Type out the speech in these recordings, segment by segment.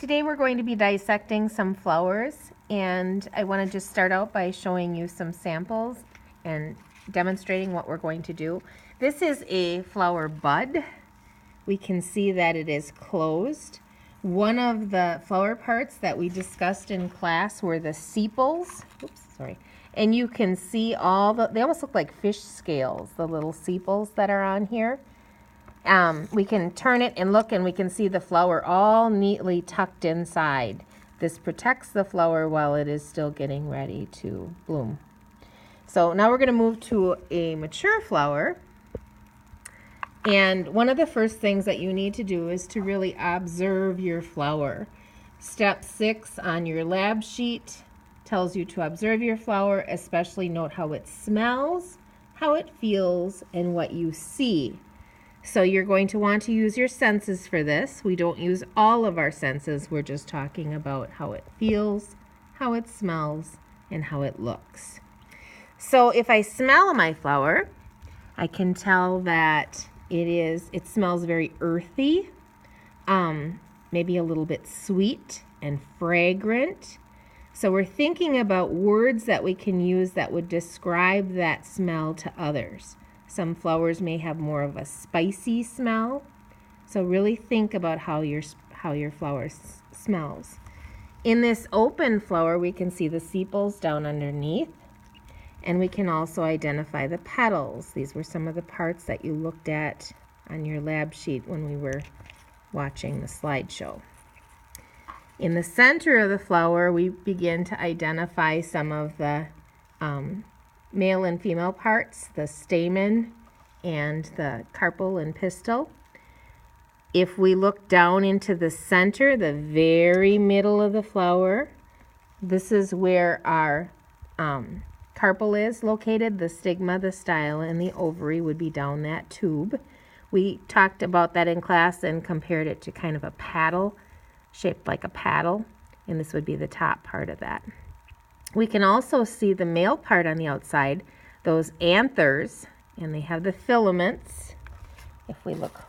Today we're going to be dissecting some flowers, and I want to just start out by showing you some samples and demonstrating what we're going to do. This is a flower bud. We can see that it is closed. One of the flower parts that we discussed in class were the sepals. Oops, sorry. And you can see they almost look like fish scales, the little sepals that are on here. We can turn it and look, and we can see the flower all neatly tucked inside. This protects the flower while it is still getting ready to bloom. So now we're going to move to a mature flower. And one of the first things that you need to do is to really observe your flower. Step 6 on your lab sheet tells you to observe your flower, especially note how it smells, how it feels, and what you see. So you're going to want to use your senses for this. We don't use all of our senses. We're just talking about how it feels, how it smells, and how it looks. So if I smell my flower, I can tell that it smells very earthy, maybe a little bit sweet and fragrant. So we're thinking about words that we can use that would describe that smell to others. Some flowers may have more of a spicy smell. So really think about how your flower smells. In this open flower, we can see the sepals down underneath, and we can also identify the petals. These were some of the parts that you looked at on your lab sheet when we were watching the slideshow. In the center of the flower, we begin to identify some of the male and female parts, the stamen and the carpel and pistil. If we look down into the center, the very middle of the flower, this is where our carpel is located. The stigma, the style, and the ovary would be down that tube. We talked about that in class and compared it to kind of a paddle, shaped like a paddle, and this would be the top part of that. We can also see the male part on the outside, those anthers, and they have the filaments. If we look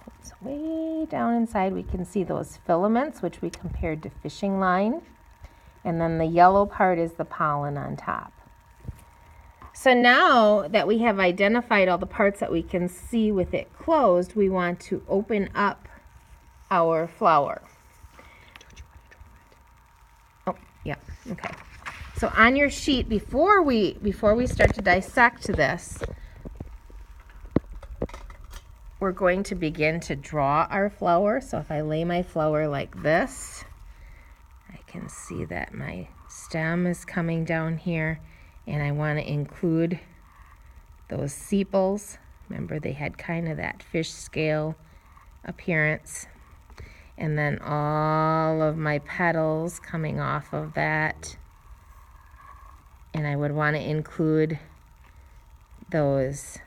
way down inside, we can see those filaments, which we compared to fishing line. And then the yellow part is the pollen on top. So now that we have identified all the parts that we can see with it closed, we want to open up our flower. Oh, yeah, okay. So on your sheet, before we start to dissect this, we're going to begin to draw our flower. So if I lay my flower like this, I can see that my stem is coming down here, and I want to include those sepals. Remember, they had kind of that fish scale appearance. And then all of my petals coming off of that. And I would want to include those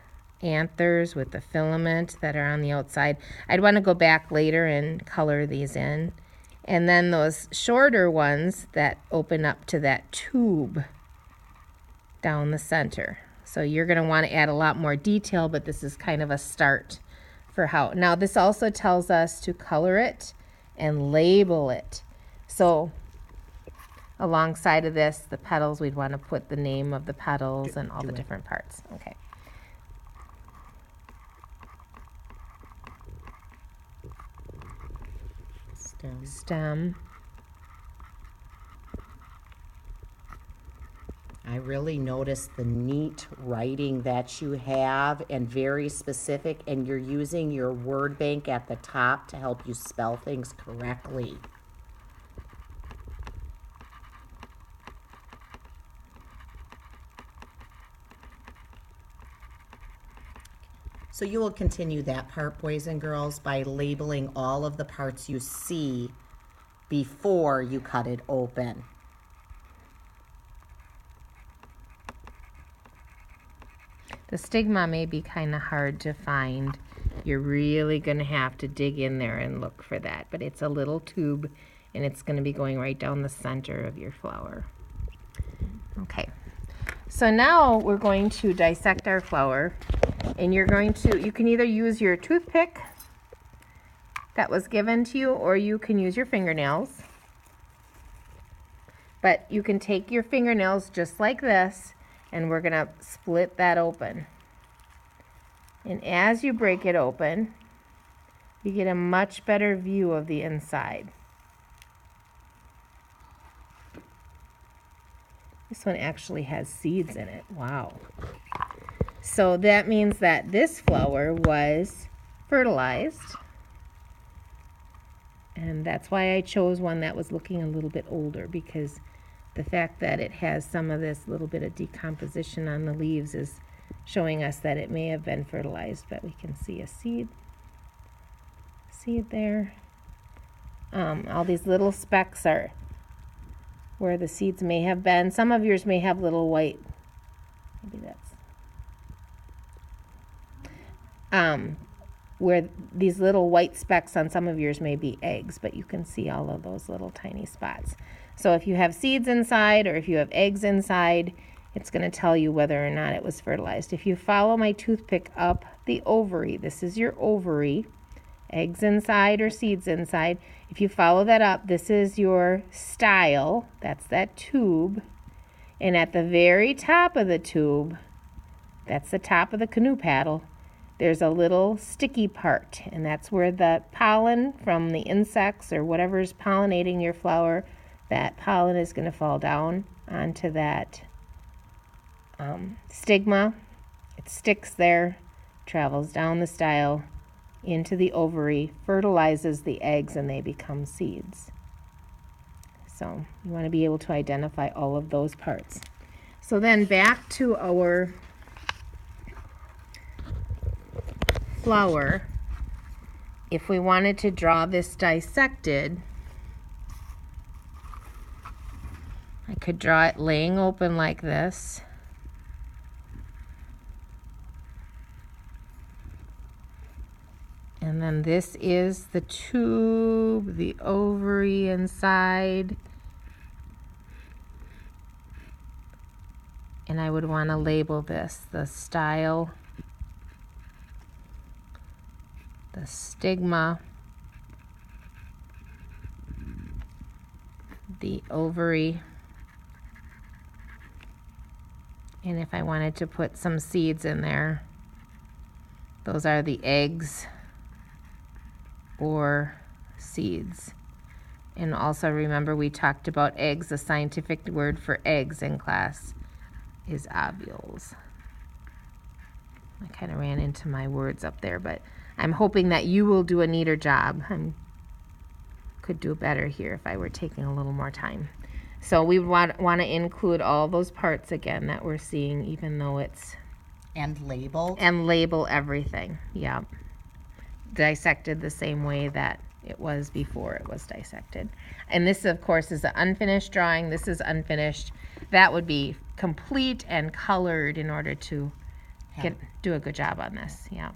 anthers with the filament that are on the outside. I'd want to go back later and color these in. And then those shorter ones that open up to that tube down the center. So you're going to want to add a lot more detail, but this is kind of a start for how. Now this also tells us to color it and label it. So alongside of this, the petals, we'd want to put the name of the petals and all the different parts. Okay. Stem. I really noticed the neat writing that you have, and very specific, and you're using your word bank at the top to help you spell things correctly. So you will continue that part, boys and girls, by labeling all of the parts you see before you cut it open. The stigma may be kind of hard to find. You're really going to have to dig in there and look for that. But it's a little tube, and it's going to be going right down the center of your flower. Okay. So now we're going to dissect our flower, and you can either use your toothpick that was given to you, or you can use your fingernails. But you can take your fingernails just like this, and we're gonna split that open. And as you break it open, you get a much better view of the inside. This one actually has seeds in it. Wow. So that means that this flower was fertilized. And that's why I chose one that was looking a little bit older, because the fact that it has some of this little bit of decomposition on the leaves is showing us that it may have been fertilized. But we can see a seed there. All these little specks are where the seeds may have been. Some of yours may have little white, maybe that's where these little white specks on some of yours may be eggs, but you can see all of those little tiny spots. So if you have seeds inside or if you have eggs inside, it's going to tell you whether or not it was fertilized. If you follow my toothpick up the ovary, this is your ovary, eggs inside or seeds inside. If you follow that up, this is your style, that's that tube. And at the very top of the tube, that's the top of the canoe paddle, there's a little sticky part, and that's where the pollen from the insects or whatever's pollinating your flower, that pollen is going to fall down onto that stigma. It sticks there, travels down the style into the ovary, fertilizes the eggs, and they become seeds. So you want to be able to identify all of those parts. So then back to our flower. If we wanted to draw this dissected, I could draw it laying open like this. And then this is the tube, the ovary inside. And I would want to label this the style, the stigma, the ovary, and if I wanted to put some seeds in there, those are the eggs or seeds. And also remember, we talked about eggs. The scientific word for eggs in class is ovules. I kind of ran into my words up there, but I'm hoping that you will do a neater job. I could do better here if I were taking a little more time. So we want to include all those parts again that we're seeing, even though it's... And label. And label everything, yeah. Dissected the same way that it was before it was dissected. And this, of course, is an unfinished drawing. This is unfinished. That would be complete and colored in order to do a good job on this, yeah.